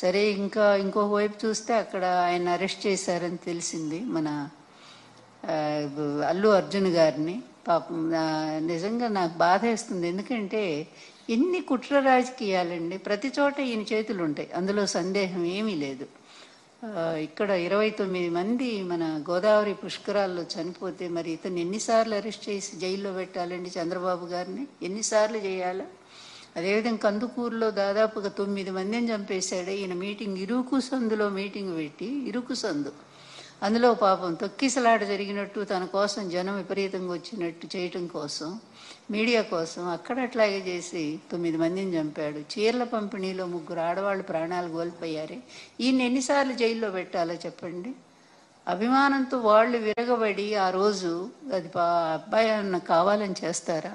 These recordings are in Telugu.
సరే, ఇంకా ఇంకొక వైపు చూస్తే అక్కడ ఆయన అరెస్ట్ చేశారని తెలిసింది, మన ఆ, అల్లు అర్జున్ గారిని. పాపం నిజంగా నాకు బాధ వేస్తుంది. ఎందుకంటే ఎన్ని కుట్ర రాజకీయాలండి, ప్రతి చోట ఈయన చేతులు ఉంటాయి, అందులో సందేహం ఏమీ లేదు. ఇక్కడ 29 మంది మన గోదావరి పుష్కరాల్లో చనిపోతే మరి ఇతను ఎన్నిసార్లు అరెస్ట్ చేసి జైల్లో పెట్టాలండి? చంద్రబాబు గారిని ఎన్నిసార్లు చేయాలా? అదేవిధంగా కందుకూరులో దాదాపుగా 9 మందిని చంపేశాడు ఈయన. మీటింగ్ ఇరుకు సందులో మీటింగ్ పెట్టి, ఇరుకు సందు, అందులో పాపం తొక్కిసలాట జరిగినట్టు, తన కోసం జనం విపరీతంగా వచ్చినట్టు చేయటం కోసం, మీడియా కోసం అక్కడ అట్లాగే చేసి 9 మందిని చంపాడు. చీరల పంపిణీలో 3 ఆడవాళ్ళు ప్రాణాలు కోల్పోయారే. ఈయన ఎన్నిసార్లు జైల్లో పెట్టాలో చెప్పండి? అభిమానంతో వాళ్ళు విరగబడి ఆ రోజు అది అబ్బాయి అన్న కావాలని చేస్తారా?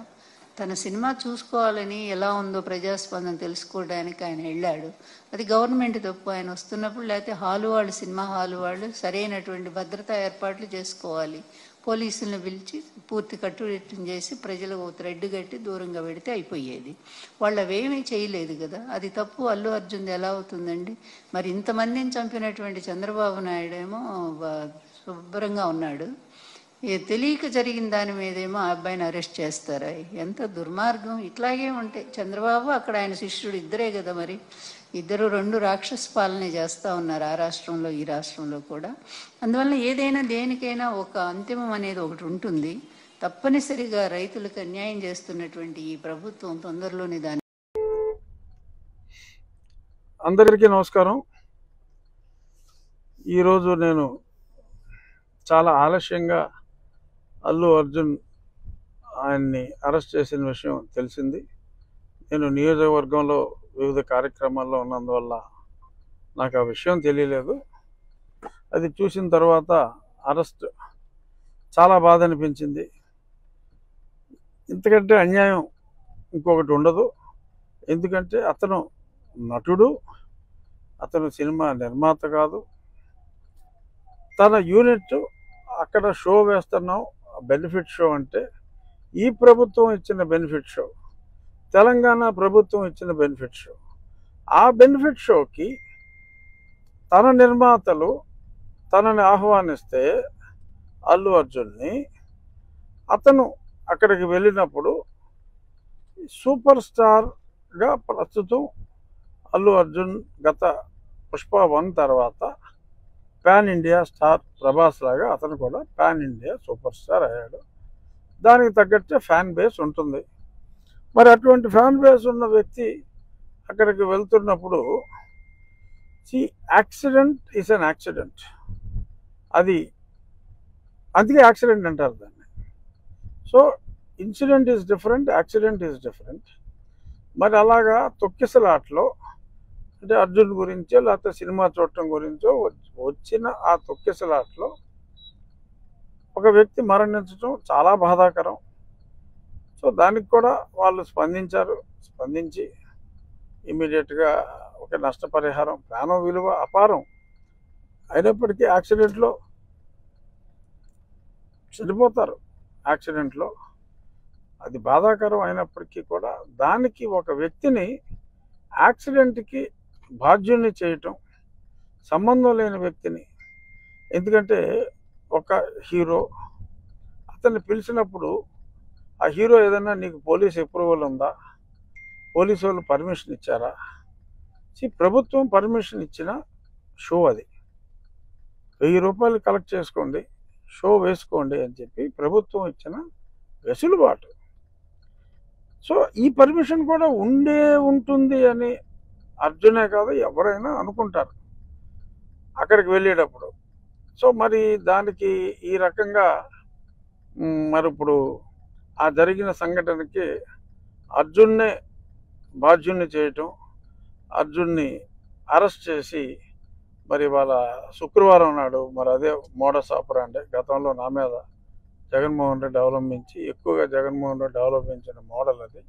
తన సినిమా చూసుకోవాలని, ఎలా ఉందో ప్రజాస్పందన తెలుసుకోవడానికి ఆయన వెళ్ళాడు. అది గవర్నమెంట్ తప్పు. ఆయన వస్తున్నప్పుడు, లేకపోతే హాలు వాళ్ళు, సినిమా హాలు వాళ్ళు సరైనటువంటి భద్రతా ఏర్పాట్లు చేసుకోవాలి. పోలీసులను పిలిచి పూర్తి కట్టుదిట్టం చేసి ప్రజలకు థ్రెడ్ కట్టి దూరంగా పెడితే అయిపోయేది. వాళ్ళు అవేమీ చేయలేదు కదా. అది తప్పు అల్లు అర్జున్ ఎలా అవుతుందండి? మరి ఇంతమందిని చంపినటువంటి చంద్రబాబు నాయుడు ఏమో శుభ్రంగా ఉన్నాడు. తెలియక జరిగిన దాని మీదేమో ఆ అబ్బాయిని అరెస్ట్ చేస్తారా? ఎంత దుర్మార్గం! ఇట్లాగే ఉంటాయి. చంద్రబాబు అక్కడ ఆయన శిష్యుడు ఇద్దరే కదా, మరి ఇద్దరు 2 రాక్షస పాలన చేస్తూ ఉన్నారు, ఆ రాష్ట్రంలో ఈ రాష్ట్రంలో కూడా. అందువల్ల ఏదైనా దేనికైనా ఒక అంతిమం అనేది ఒకటి ఉంటుంది. తప్పనిసరిగా రైతులకు అన్యాయం చేస్తున్నటువంటి ఈ ప్రభుత్వం తొందరలోనే దాన్ని. అందరికీ నమస్కారం. ఈరోజు నేను చాలా ఆలస్యంగా అల్లు అర్జున్ ఆయన్ని అరెస్ట్ చేసిన విషయం తెలిసింది. నేను నియోజకవర్గంలో వివిధ కార్యక్రమాల్లో ఉన్నందువల్ల నాకు ఆ విషయం తెలియలేదు. అది చూసిన తర్వాత అరెస్ట్ చాలా బాధ అనిపించింది. ఇంతకంటే అన్యాయం ఇంకొకటి ఉండదు. ఎందుకంటే అతను నటుడు, అతను సినిమా నిర్మాత కాదు. తన యూనిట్ అక్కడ షో వేస్తున్నాం, బెనిఫిట్ షో అంటే ఈ ప్రభుత్వం ఇచ్చిన బెనిఫిట్ షో, తెలంగాణ ప్రభుత్వం ఇచ్చిన బెనిఫిట్ షో. ఆ బెనిఫిట్ షోకి తన నిర్మాతలు తనని ఆహ్వానిస్తే అల్లు అర్జున్ని, అతను అక్కడికి వెళ్ళినప్పుడు సూపర్ స్టార్గా ప్రస్తుతం అల్లు అర్జున్ గత పుష్ప 1 తర్వాత పాన్ ఇండియా స్టార్ ప్రభాస్ లాగా అతను కూడా పాన్ ఇండియా సూపర్ స్టార్ అయ్యాడు. దానికి తగ్గట్టే ఫ్యాన్ బేస్ ఉంటుంది. మరి అటువంటి ఫ్యాన్ బేస్ ఉన్న వ్యక్తి అక్కడికి వెళ్తున్నప్పుడు యాక్సిడెంట్ ఈజ్ అన్ యాక్సిడెంట్. అది అందుకే యాక్సిడెంట్ అంటారు దాన్ని. So incident is different, accident is different. మరి అలాగా తొక్కిసలాట్లో, అంటే అర్జున్ గురించో లేకపోతే సినిమా చూడటం గురించో వచ్చిన ఆ తొక్కిసలాట్లో ఒక వ్యక్తి మరణించడం చాలా బాధాకరం. సో దానికి కూడా వాళ్ళు స్పందించి ఇమీడియట్గా ఒక నష్టపరిహారం, ప్రాణం విలువ అపారం అయినప్పటికీ యాక్సిడెంట్లో చనిపోతారు. యాక్సిడెంట్లో అది బాధాకరం అయినప్పటికీ కూడా దానికి ఒక వ్యక్తిని యాక్సిడెంట్కి బాధ్యుని చేయటం, సంబంధం లేని వ్యక్తిని. ఎందుకంటే ఒక హీరో అతన్ని పిలిచినప్పుడు ఆ హీరో ఏదైనా నీకు పోలీస్ అప్రూవల్ ఉందా, పోలీసు వాళ్ళు పర్మిషన్ ఇచ్చారా? ప్రభుత్వం పర్మిషన్ ఇచ్చిన షో అది, 1000 రూపాయలు కలెక్ట్ చేసుకోండి, షో వేసుకోండి అని చెప్పి ప్రభుత్వం ఇచ్చిన వెసులుబాటు. సో ఈ పర్మిషన్ కూడా ఉంటుంది అని అర్జునే కాదు ఎవరైనా అనుకుంటారు అక్కడికి వెళ్ళేటప్పుడు. సో మరి దానికి ఈ రకంగా మరి ఇప్పుడు ఆ జరిగిన సంఘటనకి అర్జున్నే బాధ్యుణ్ణి చేయటం, అర్జున్ని అరెస్ట్ చేసి మరి వాళ్ళ శుక్రవారం నాడు మరి అదే మోడస్ ఆపరాండే గతంలో నా మీద జగన్మోహన్ రెడ్డి అవలంబించి, ఎక్కువగా జగన్మోహన్ రెడ్డి అవలంబించిన మోడల్ అది.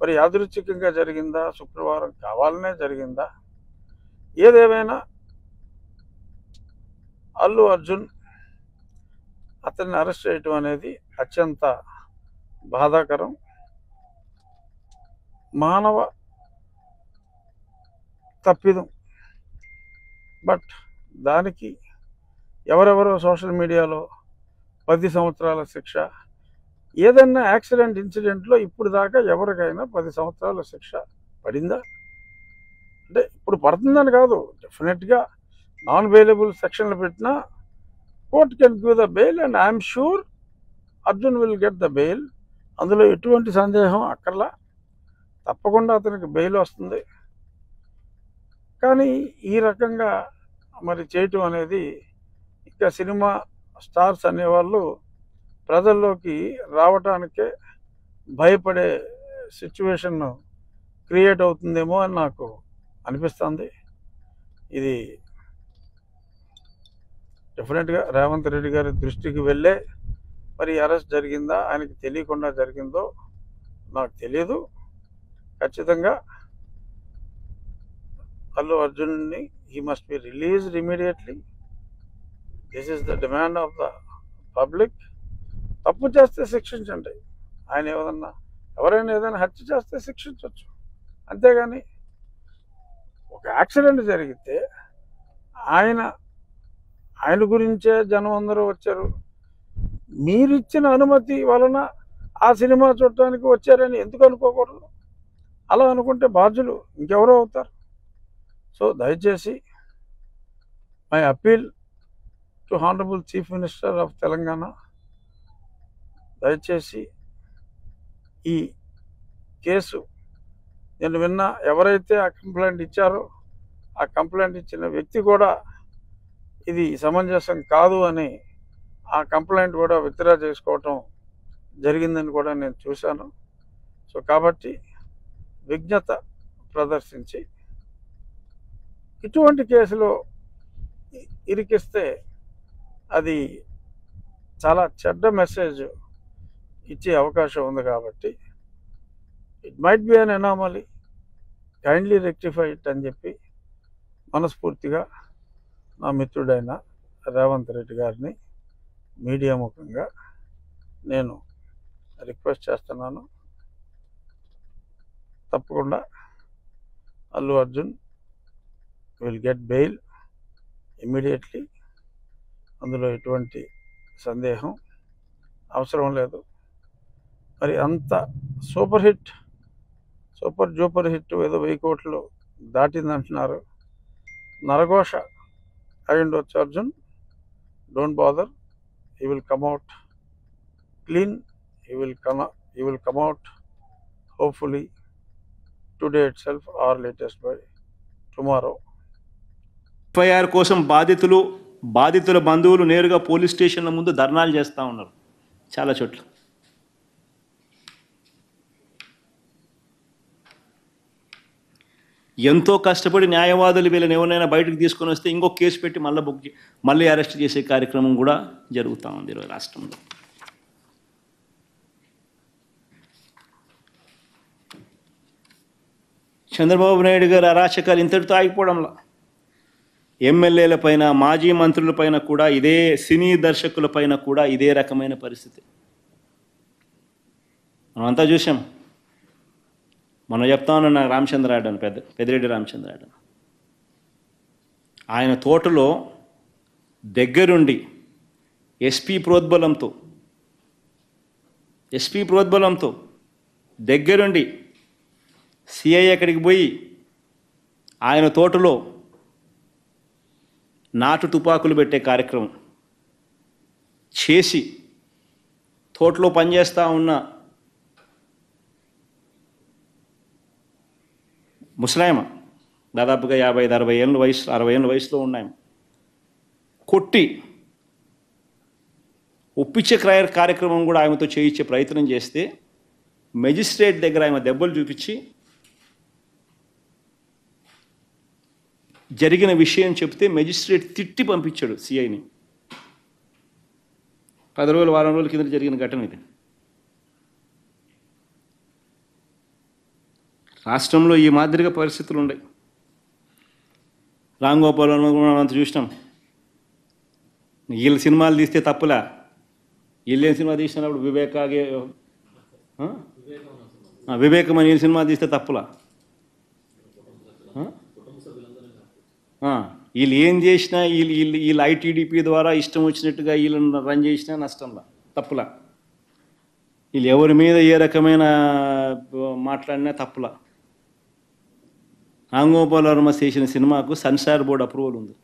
మరి యాదృచ్ఛికంగా జరిగిందా, శుక్రవారం కావాలనే జరిగిందా? ఏదేమైనా అల్లు అర్జున్ అతన్ని అరెస్ట్ చేయటం అనేది అత్యంత బాధాకరం. మానవ తప్పిదం. బట్ దానికి ఎవరెవరో సోషల్ మీడియాలో 10 సంవత్సరాల శిక్ష, ఏదన్నా యాక్సిడెంట్ ఇన్సిడెంట్లో ఇప్పుడు దాకా ఎవరికైనా 10 సంవత్సరాల శిక్ష పడిందా? అంటే ఇప్పుడు పడుతుందని కాదు, డెఫినెట్గా నాన్ బెయిలబుల్ సెక్షన్లు పెట్టినా court can give the bail and I'm sure Arjun will get the bail. అందులో ఎటువంటి సందేహం అక్కర్లా, తప్పకుండా అతనికి బెయిల్ వస్తుంది. కానీ ఈ రకంగా మరి చేయటం అనేది ఇంకా సినిమా స్టార్స్ అనేవాళ్ళు ప్రజల్లోకి రావటానికే భయపడే సిచ్యువేషన్ క్రియేట్ అవుతుందేమో అని నాకు అనిపిస్తుంది. ఇది డెఫినెట్గా రేవంత్ రెడ్డి గారి దృష్టికి వెళ్ళే మరి అరెస్ట్ జరిగిందా, ఆయనకి తెలియకుండా జరిగిందో నాకు తెలియదు. ఖచ్చితంగా అల్లు అర్జున్ని he must be released immediately. This is the demand of the public. తప్పు చేస్తే శిక్షించండి. ఆయన ఎవరైనా ఏదైనా హత్య చేస్తే శిక్షించవచ్చు, అంతేగాని ఒక యాక్సిడెంట్ జరిగితే ఆయన గురించే జనం అందరూ వచ్చారు, మీరిచ్చిన అనుమతి వలన ఆ సినిమా చూడటానికి వచ్చారని ఎందుకు అనుకోకూడదు? అలా అనుకుంటే బాధ్యులు ఇంకెవరో అవుతారు. సో దయచేసి my appeal to honourable chief minister of Telangana, దయచేసి ఈ కేసు నేను విన్నా, ఎవరైతే ఆ కంప్లైంట్ ఇచ్చారో ఆ కంప్లైంట్ ఇచ్చిన వ్యక్తి కూడా ఇది సమంజసం కాదు అని ఆ కంప్లైంట్ కూడా విత్డ్రా చేసుకోవటం జరిగిందని కూడా నేను చూశాను. సో కాబట్టి విజ్ఞత ప్రదర్శించి ఇటువంటి కేసులో ఇరికిస్తే అది చాలా చెడ్డ మెసేజ్ ఇచ్చే అవకాశం ఉంది. కాబట్టి it might be an anomaly, kindly rectify it అని చెప్పి మనస్ఫూర్తిగా నా మిత్రుడైన రేవంత్ రెడ్డి గారిని మీడియా ముఖంగా నేను రిక్వెస్ట్ చేస్తున్నాను. తప్పకుండా Allu Arjun will get bail immediately. అందులో ఎటువంటి సందేహం అవసరం లేదు. మరి అంత సూపర్ జూపర్ హిట్ ఏదో 1000 కోట్లు దాటిందంటున్నారు. నరఘోష అయి ఉండొచ్చు Arjun, don't bother, he will come out clean, he will come out hopefully today itself or latest by tomorrow. FIR కోసం బాధితుల బంధువులు నేరుగా పోలీస్ స్టేషన్ల ముందు ధర్నాలు చేస్తూ ఉన్నారు చాలా చోట్ల. ఎంతో కష్టపడి న్యాయవాదులు వీళ్ళని ఎవరినైనా బయటకు తీసుకొని వస్తే ఇంకొక కేసు పెట్టి మళ్ళీ అరెస్ట్ చేసే కార్యక్రమం కూడా జరుగుతూ ఉంది ఈరోజు రాష్ట్రంలో. చంద్రబాబు నాయుడు గారు అరాచకాలు ఇంతటితో ఆగిపోవడంలా ఎమ్మెల్యేల పైన, మాజీ మంత్రుల పైన కూడా ఇదే, సినీ దర్శకుల పైన కూడా ఇదే రకమైన పరిస్థితి మనమంతా చూసాం. మనం చెప్తా ఉన్నా రామచంద్రారెడ్డి అని, పెద్దిరెడ్డి రామచంద్రారెడ్డి, ఆయన తోటలో దగ్గరుండి ఎస్పీ ప్రోద్బలంతో దగ్గరుండి సిఐ అక్కడికి పోయి ఆయన తోటలో నాటు తుపాకులు పెట్టే కార్యక్రమం చేసి తోటలో పనిచేస్తూ ఉన్న ముసలాయమ, దాదాపుగా 50-60 ఏళ్ళ వయసు, 60 ఏళ్ళ వయసులో ఉన్నాయమ, కొట్టి ఒప్పించే కార్యక్రమం కూడా ఆమెతో చేయించే ప్రయత్నం చేస్తే మెజిస్ట్రేట్ దగ్గర ఆమె దెబ్బలు చూపించి జరిగిన విషయం చెప్తే మెజిస్ట్రేట్ తిట్టి పంపించాడు సిఐని. 10 రోజులు, వారం రోజుల కింద జరిగిన ఘటన ఇది. రాష్ట్రంలో ఈ మాదిరిగా పరిస్థితులు ఉన్నాయి. రామ్ గోపాల్ అంత చూసినాం. వీళ్ళ సినిమాలు తీస్తే తప్పులా, వీళ్ళేం సినిమా తీసినప్పుడు వివేకం అని వీళ్ళ సినిమా తీస్తే తప్పులా? వీళ్ళు ఏం చేసినా వీళ్ళు ఐటీడీపీ ద్వారా ఇష్టం వచ్చినట్టుగా వీళ్ళని రన్ చేసినా నష్టంలా, తప్పులా. వీళ్ళు ఎవరి మీద ఏ రకమైన మాట్లాడినా తప్పులా. రామ్ గోపాల్ వర్మ చేసిన సినిమాకు సెన్సార్ బోర్డు అప్రూవల్ ఉంది.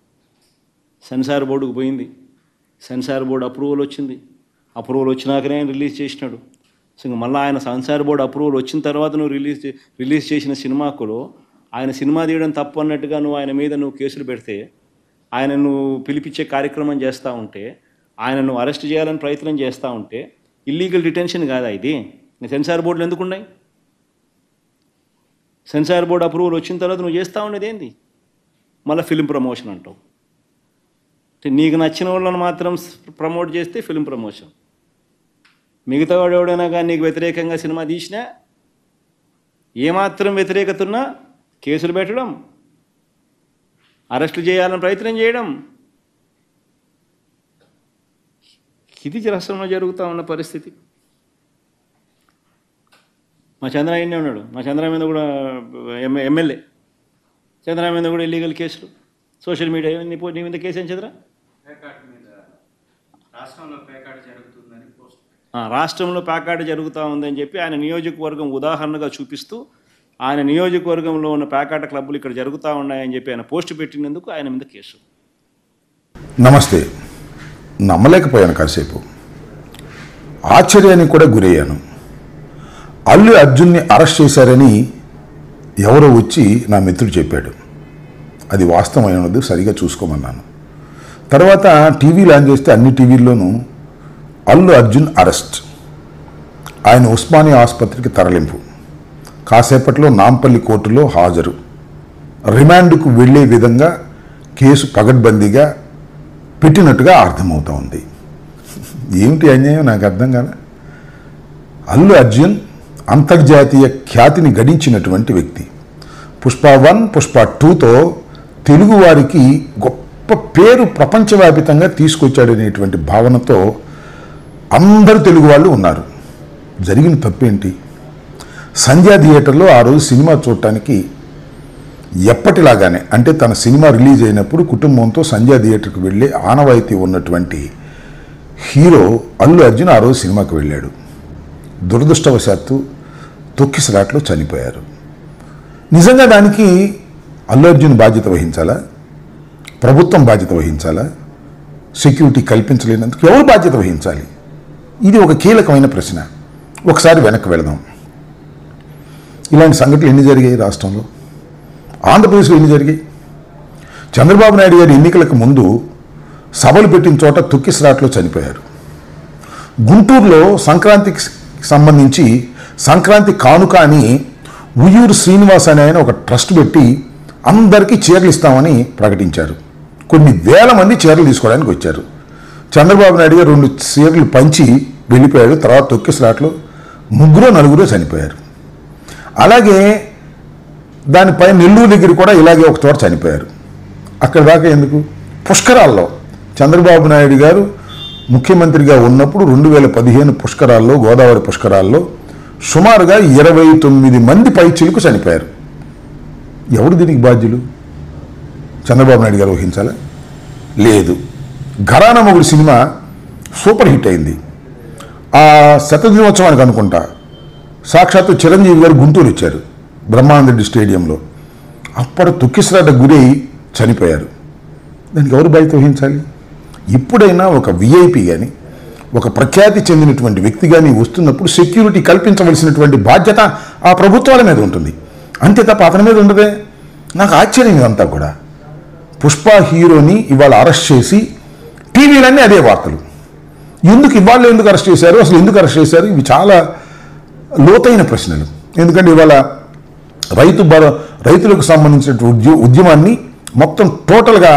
సెన్సార్ బోర్డుకు పోయింది, సెన్సార్ బోర్డు అప్రూవల్ వచ్చింది. అప్రూవల్ వచ్చినాకనే ఆయన రిలీజ్ చేసినాడు. సో మళ్ళీ ఆయన సెన్సార్ బోర్డు అప్రూవల్ వచ్చిన తర్వాత నువ్వు రిలీజ్ చేసిన సినిమాకులో ఆయన సినిమా తీయడం తప్పు అన్నట్టుగా నువ్వు ఆయన మీద కేసులు పెడితే, ఆయన నువ్వు పిలిపించే కార్యక్రమం చేస్తూ ఉంటే, ఆయన నువ్వు అరెస్ట్ చేయాలని ప్రయత్నం చేస్తూ ఉంటే ఇల్లీగల్ డిటెన్షన్ కాదా ఇది? సెన్సార్ బోర్డులు ఎందుకు ఉన్నాయి? సెన్సార్ బోర్డు అప్రూవల్ వచ్చిన తర్వాత నువ్వు చేస్తూ ఉండేది ఏంది? మళ్ళీ ఫిలిం ప్రమోషన్ అంటావు. నీకు నచ్చిన వాళ్ళని మాత్రం ప్రమోట్ చేస్తే ఫిలిం ప్రమోషన్, మిగతా వాడు ఎవడైనా కానీ నీకు వ్యతిరేకంగా సినిమా తీసినా ఏమాత్రం వ్యతిరేకత ఉన్నా కేసులు పెట్టడం, అరెస్టులు చేయాలని ప్రయత్నం చేయడం, ఇది రాష్ట్రంలో జరుగుతూ ఉన్న పరిస్థితి. మా చంద్ర ఆయనే ఉన్నాడు, మా చంద్ర మీద కూడా ఎమ్మెల్యే చంద్ర మీద కూడా ఇల్లీగల్ కేసులు, సోషల్ మీడియా. నీ మీద కేసు ఏం చంద్ర? రాష్ట్రంలో ప్యాకాట జరుగుతూ ఉందని చెప్పి ఆయన నియోజకవర్గం ఉదాహరణగా చూపిస్తూ, ఆయన నియోజకవర్గంలో ఉన్న ప్యాకాట క్లబ్బులు ఇక్కడ జరుగుతూ ఉన్నాయని చెప్పి ఆయన పోస్ట్ పెట్టినందుకు ఆయన మీద కేసు. నమస్తే. నమ్మలేకపోయాను, కాసేపు ఆశ్చర్యానికి కూడా గురయ్యాను. అల్లు అర్జున్ని అరెస్ట్ చేశారని ఎవరో వచ్చి నా మిత్రుడు చెప్పాడు. అది వాస్తవమైనది, సరిగా చూసుకోమన్నాను. తర్వాత టీవీలు ఆన్ చేస్తే అన్ని టీవీల్లోనూ అల్లు అర్జున్ అరెస్ట్, ఆయన ఉస్మానియా ఆసుపత్రికి తరలింపు, కాసేపట్లో నాంపల్లి కోర్టులో హాజరు, రిమాండ్కు వెళ్లే విధంగా కేసు పగడ్బందీగా పెట్టినట్టుగా అర్థమవుతా ఉంది. ఏమిటి అన్యాయం నాకు అర్థం కాదా? అల్లు అర్జున్ అంతర్జాతీయ ఖ్యాతిని గడించినటువంటి వ్యక్తి. పుష్ప 1, పుష్ప 2తో తెలుగువారికి గొప్ప పేరు ప్రపంచవ్యాపితంగా తీసుకొచ్చాడనేటువంటి భావనతో అందరు తెలుగు వాళ్ళు ఉన్నారు. జరిగిన తప్పేంటి? సంధ్యా థియేటర్లో ఆ రోజు సినిమా చూడటానికి ఎప్పటిలాగానే, అంటే తన సినిమా రిలీజ్ అయినప్పుడు కుటుంబంతో సంధ్యా థియేటర్కి వెళ్ళే ఆనవాయితీ ఉన్నటువంటి హీరో అల్లు అర్జున్ ఆ రోజు సినిమాకి వెళ్ళాడు. దురదృష్టవశాత్తు తొక్కిసలాట్లో చనిపోయారు. నిజంగా దానికి అల్లు అర్జున్ బాధ్యత వహించాలా? ప్రభుత్వం బాధ్యత వహించాలా? సెక్యూరిటీ కల్పించలేనందుకు ఎవరు బాధ్యత వహించాలి? ఇది ఒక కీలకమైన ప్రశ్న. ఒకసారి వెనక్కి వెళదాం. ఇలాంటి సంఘటనలు ఎన్ని జరిగాయి రాష్ట్రంలో? ఆంధ్రప్రదేశ్లో ఎన్ని జరిగాయి? చంద్రబాబు నాయుడు గారి ఎన్నికలకు ముందు సభలు పెట్టిన చోట తొక్కిసలాట్లో చనిపోయారు. గుంటూరులో సంక్రాంతికి సంబంధించి సంక్రాంతి కానుక అని ఉయ్యూరు శ్రీనివాస్ అనే ఆయన ఒక ట్రస్ట్ పెట్టి అందరికీ చీరలు ఇస్తామని ప్రకటించారు. కొన్ని వేల మంది చీరలు తీసుకోవడానికి వచ్చారు. చంద్రబాబు నాయుడు గారు 2 చీరలు పంచి వెళ్ళిపోయాడు. తర్వాత తొక్కిసలాట్లో 3-4 చనిపోయారు. అలాగే దానిపై నెల్లూరు దగ్గర కూడా ఇలాగే ఒక చోట చనిపోయారు. అక్కడ దాకా ఎందుకు? పుష్కరాల్లో చంద్రబాబు నాయుడు గారు ముఖ్యమంత్రిగా ఉన్నప్పుడు 2015 పుష్కరాల్లో, గోదావరి పుష్కరాల్లో సుమారుగా 29 మంది పైచిలకు చనిపోయారు. ఎవరు దీనికి బాధ్యులు? చంద్రబాబు నాయుడు గారు వహించాలా? లేదు. ఘరానా మొగుడు సినిమా సూపర్ హిట్ అయింది. ఆ శతదినోత్సవానికి అనుకుంటా సాక్షాత్తు చిరంజీవి గారు గుంటూరు వచ్చారు, బ్రహ్మానందరెడ్డి స్టేడియంలో. అప్పుడు తొక్కిసలాట గురై చనిపోయారు. దానికి ఎవరు బాధ్యత వహించాలి? ఇప్పుడైనా ఒక విఐపి కానీ, ఒక ప్రఖ్యాతి చెందినటువంటి వ్యక్తి కానీ వస్తున్నప్పుడు సెక్యూరిటీ కల్పించవలసినటువంటి బాధ్యత ఆ ప్రభుత్వాల మీద ఉంటుంది. అంతే తప్ప అతని మీద ఉండదే. నాకు ఆశ్చర్యం ఇదంతా కూడా. పుష్ప హీరోని ఇవాళ అరెస్ట్ చేసి టీవీలన్నీ అదే వార్తలు. ఇవాళ ఎందుకు అరెస్ట్ చేశారు, అసలు ఎందుకు అరెస్ట్ చేశారు? ఇవి చాలా లోతైన ప్రశ్నలు. ఎందుకంటే ఇవాళ రైతులకు సంబంధించిన ఉద్యమాన్ని మొత్తం టోటల్గా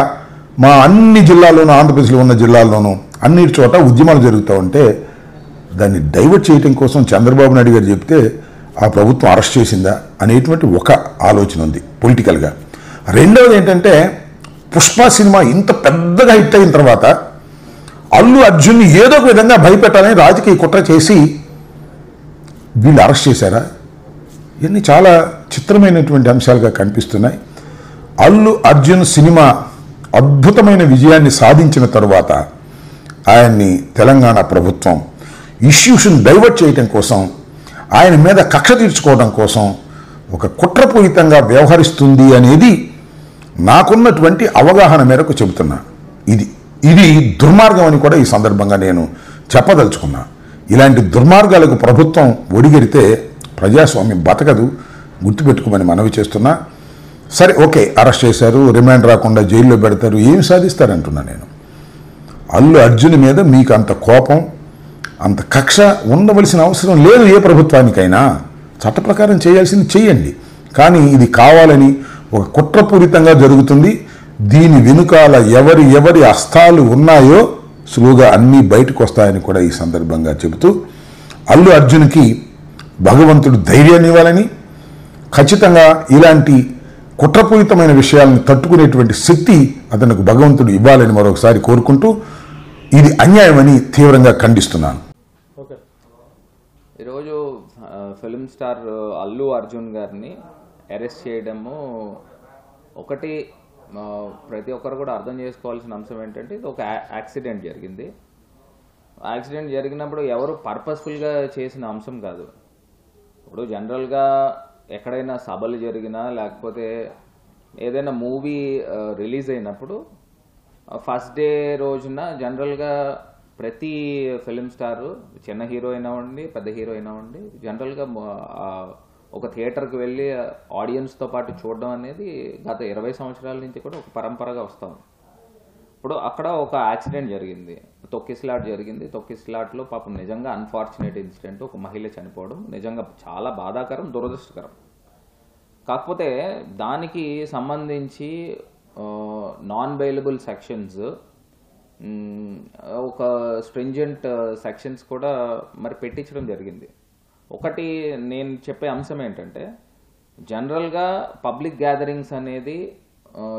మా అన్ని జిల్లాల్లోనూ, ఆంధ్రప్రదేశ్లో ఉన్న జిల్లాల్లోనూ అన్నిటి చోట ఉద్యమాలు జరుగుతూ ఉంటే దాన్ని డైవర్ట్ చేయడం కోసం చంద్రబాబు నాయుడు గారు చెప్తే ఆ ప్రభుత్వం అరెస్ట్ చేసిందా అనేటువంటి ఒక ఆలోచన ఉంది పొలిటికల్గా. రెండవది ఏంటంటే, పుష్ప సినిమా ఇంత పెద్దగా హిట్ అయిన తర్వాత అల్లు అర్జున్ని ఏదో ఒక విధంగా భయపెట్టాలని రాజకీయ కుట్ర చేసి వీళ్ళు అరెస్ట్ చేశారా? ఇవన్నీ చాలా చిత్రమైనటువంటి అంశాలుగా కనిపిస్తున్నాయి. అల్లు అర్జున్ సినిమా అద్భుతమైన విజయాన్ని సాధించిన తరువాత ఆయన్ని తెలంగాణ ప్రభుత్వం ఇష్యూస్ని డైవర్ట్ చేయడం కోసం, ఆయన మీద కక్ష తీర్చుకోవడం కోసం ఒక కుట్రపూరితంగా వ్యవహరిస్తుంది అనేది నాకున్నటువంటి అవగాహన మేరకు చెబుతున్నా. ఇది దుర్మార్గం అని కూడా ఈ సందర్భంగా నేను చెప్పదలుచుకున్నా. ఇలాంటి దుర్మార్గాలకు ప్రభుత్వం ఒడిగెడితే ప్రజాస్వామ్యం బతకదు, గుర్తుపెట్టుకోమని మనవి చేస్తున్నా. సరే, ఓకే, అరెస్ట్ చేశారు, రిమాండ్ రాకుండా జైల్లో పెడతారు, ఏం సాధిస్తారంటున్నా నేను. అల్లు అర్జున్ మీద మీకు అంత కోపం, అంత కక్ష ఉండవలసిన అవసరం లేదు. ఏ ప్రభుత్వానికైనా చట్ట ప్రకారం చేయాల్సింది చేయండి. కానీ ఇది కావాలని ఒక కుట్రపూరితంగా జరుగుతుంది. దీని వెనుకాల ఎవరి హస్తాలు ఉన్నాయో సులువుగా అన్నీ బయటకు వస్తాయని కూడా ఈ సందర్భంగా చెబుతూ, అల్లు అర్జున్కి భగవంతుడు ధైర్యాన్ని ఇవ్వాలని, ఖచ్చితంగా ఇలాంటి కుట్రపూరితమైన విషయాలను తట్టుకునేటువంటి శక్తి అతనికి భగవంతుడు ఇవ్వాలని మరొకసారి కోరుకుంటూ, ఇది అన్యాయమని తీవ్రంగా ఖండిస్తున్నాను. ఈరోజు ఫిల్మ్ స్టార్ అల్లు అర్జున్ గారిని అరెస్ట్ చేయడము ఒకటి ప్రతి ఒక్కరు కూడా అర్థం చేసుకోవాల్సిన అంశం ఏంటంటే, ఇది ఒక యాక్సిడెంట్ జరిగింది. యాక్సిడెంట్ జరిగినప్పుడు ఎవరు పర్పస్ఫుల్గా చేసిన అంశం కాదు. ఇప్పుడు జనరల్గా ఎక్కడైనా సభలు జరిగినా లేకపోతే ఏదైనా మూవీ రిలీజ్ అయినప్పుడు ఫస్ట్ డే రోజున జనరల్గా ప్రతి ఫిలిం స్టార్, చిన్న హీరో అయినా ఉండి పెద్ద హీరో అయినా ఉండి, జనరల్గా ఒక థియేటర్కి వెళ్ళి ఆడియన్స్తో పాటు చూడడం అనేది గత 20 సంవత్సరాల నుంచి కూడా ఒక పరంపరగా వస్తాం. ఇప్పుడు అక్కడ ఒక యాక్సిడెంట్ జరిగింది, తొక్కిస్లాట్ జరిగింది. తొక్కిస్లాట్లో పాపం నిజంగా అన్ఫార్చునేట్ ఇన్సిడెంట్, ఒక మహిళ చనిపోవడం నిజంగా చాలా బాధాకరం, దురదృష్టకరం. కాకపోతే దానికి సంబంధించి నాన్ బెయిలబుల్ సెక్షన్స్, ఒక స్ట్రింజెంట్ సెక్షన్స్ కూడా మరి పెట్టించడం జరిగింది. ఒకటి నేను చెప్పే అంశం ఏంటంటే, జనరల్గా పబ్లిక్ గ్యాదరింగ్స్ అనేది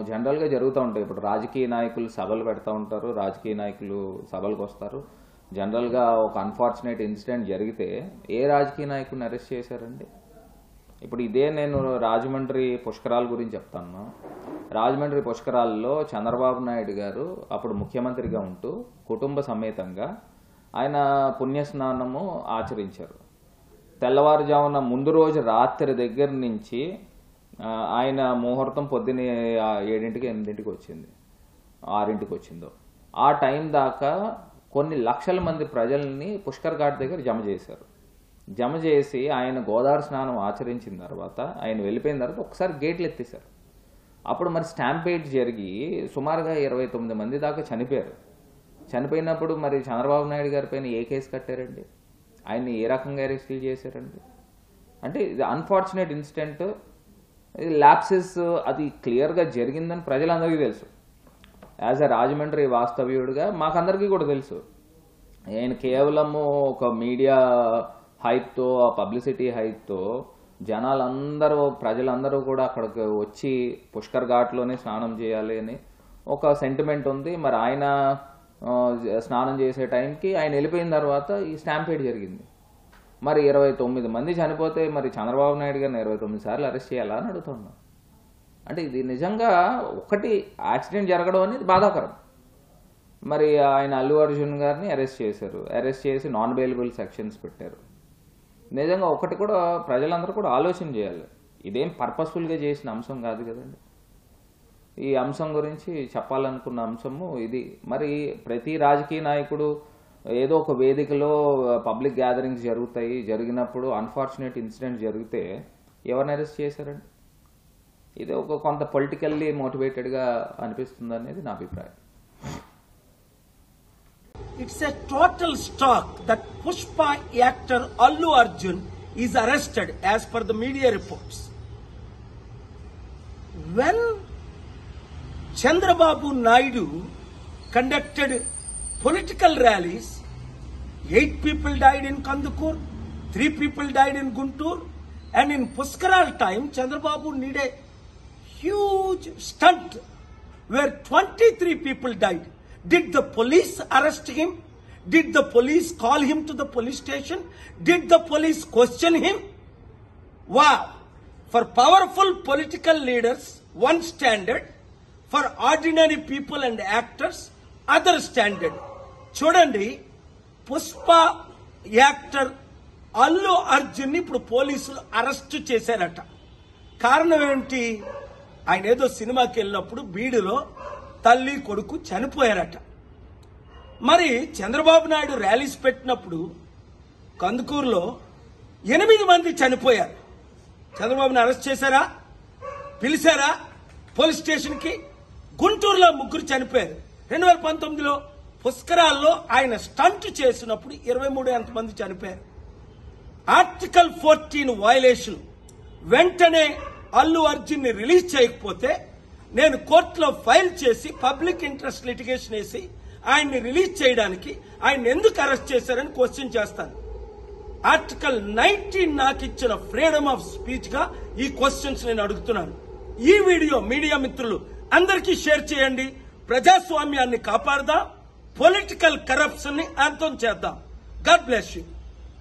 జనరల్గా జరుగుతూ ఉంటాయి. ఇప్పుడు రాజకీయ నాయకులు సభలు పెడతా ఉంటారు, రాజకీయ నాయకులు సభలకు వస్తారు. జనరల్గా ఒక అన్ఫార్చునేట్ ఇన్సిడెంట్ జరిగితే ఏ రాజకీయ నాయకుడిని అరెస్ట్ చేశారండి? ఇప్పుడు ఇదే నేను రాజమండ్రి పుష్కరాల గురించి చెప్తాను. రాజమండ్రి పుష్కరాల్లో చంద్రబాబు నాయుడు గారు అప్పుడు ముఖ్యమంత్రిగా ఉంటూ కుటుంబ సమేతంగా ఆయన పుణ్యస్నానము ఆచరించారు. తెల్లవారుజామున ముందు రోజు రాత్రి దగ్గర నుంచి ఆయన ముహూర్తం పొద్దున్నే 7ంటికి 8ంటికి వచ్చింది, 6ంటికి వచ్చిందో, ఆ టైం దాకా కొన్ని లక్షల మంది ప్రజల్ని పుష్కర్ ఘాట్ దగ్గర జమ చేశారు. జమ చేసి ఆయన గోదావరి స్నానం ఆచరించిన తర్వాత ఆయన వెళ్ళిపోయిన తర్వాత ఒకసారి గేట్లు ఎత్తేశారు. అప్పుడు మరి స్టాంపేడ్ జరిగి సుమారుగా 29 మంది దాకా చనిపోయారు. చనిపోయినప్పుడు మరి చంద్రబాబు నాయుడు గారి పైన ఏ కేసు కట్టారండి? ఆయన్ని ఏ రకంగా అరెస్టులు చేశారండి? అంటే ఇది అన్ఫార్చునేట్ ఇన్సిడెంట్, ల్యాప్సెస్ అది క్లియర్గా జరిగిందని ప్రజలందరికీ తెలుసు. యాజ్ ఎ రాజమండ్రి వాస్తవ్యుడిగా మాకందరికీ కూడా తెలుసు. ఆయన కేవలము ఒక మీడియా హైప్తో, పబ్లిసిటీ హైప్తో జనాలందరూ, ప్రజలందరూ కూడా అక్కడికి వచ్చి పుష్కర్ ఘాట్లోనే స్నానం చేయాలి అని ఒక సెంటిమెంట్ ఉంది. మరి ఆయన స్నానం చేసే టైంకి ఆయన వెళ్ళిపోయిన తర్వాత ఈ స్టాంపేడ్ జరిగింది. మరి 29 మంది చనిపోతే మరి చంద్రబాబు నాయుడు గారిని 29 సార్లు అరెస్ట్ చేయాలా అని అడుగుతున్నాం. అంటే ఇది నిజంగా ఒకటి యాక్సిడెంట్ జరగడం అనేది బాధాకరం. మరి ఆయన అల్లు అర్జున్ గారిని అరెస్ట్ చేశారు, అరెస్ట్ చేసి నాన్ బెయిలబుల్ సెక్షన్స్ పెట్టారు. నిజంగా ఒకటి కూడా ప్రజలందరూ కూడా ఆలోచన చేయాలి, ఇదేం పర్పస్ఫుల్గా చేసిన అంశం కాదు కదండి. ఈ అంశం గురించి చెప్పాలనుకున్న అంశము ఇది. మరి ప్రతి రాజకీయ నాయకుడు ఏదో ఒక వేదికలో పబ్లిక్ గ్యాదరింగ్స్ జరుగుతాయి, జరిగినప్పుడు అన్ఫార్చునేట్ ఇన్సిడెంట్ జరిగితే ఎవరిని అరెస్ట్ చేశారండి? ఇది ఒక కొంత పొలిటికల్లీ మోటివేటెడ్గా అనిపిస్తుంది అనేది నా అభిప్రాయం. It's a total shock that Pushpa actor Allu Arjun is arrested as per the media reports. When Chandrababu Naidu conducted political rallies, 8 people died in Kandukur, 3 people died in Guntur, and in Puskaral time, Chandrababu needed a huge stunt where 23 people died. Did the police arrest him? Did the police call him to the police station? Did the police question him? Wow! For powerful political leaders, one standard. For ordinary people and actors other standard. చూడండి, పుష్ప యాక్టర్ అల్లు అర్జున్ ని ఇప్పుడు పోలీసులు అరెస్టు చేశారట. కారణం ఏంటి? ఆయన ఏదో సినిమాకి వెళ్ళినప్పుడు బీడులో తల్లి కొడుకు చనిపోయారట. మరి చంద్రబాబు నాయుడు ర్యాలీస్ పెట్టినప్పుడు కందుకూరులో 8 మంది చనిపోయారు. చంద్రబాబుని అరెస్ట్ చేశారా? పిలిచారా పోలీస్ స్టేషన్ కి? గుంటూరులో 3 చనిపోయారు. 2019లో పుష్కరాల్లో ఆయన స్టంట్ చేసినప్పుడు 23 మంది చనిపోయారు. Article 14 violation. వెంటనే అల్లు అర్జున్ ని రిలీజ్ చేయకపోతే నేను కోర్టులో ఫైల్ చేసి పబ్లిక్ ఇంట్రెస్ట్ లిటిగేషన్ వేసి ఆయన్ని రిలీజ్ చేయడానికి ఆయన ఎందుకు అరెస్ట్ చేశారని క్వశ్చన్ చేస్తాను. ఆర్టికల్ 19 నాకు ఇచ్చిన ఫ్రీడమ్ ఆఫ్ స్పీచ్ గా ఈ క్వశ్చన్స్ నేను అడుగుతున్నాను. ఈ వీడియో మీడియా మిత్రులు అందరికీ షేర్ చేయండి. ప్రజాస్వామ్యాన్ని కాపాడదాం, పొలిటికల్ కరప్షన్ ని అంతం చేద్దాం. God bless you.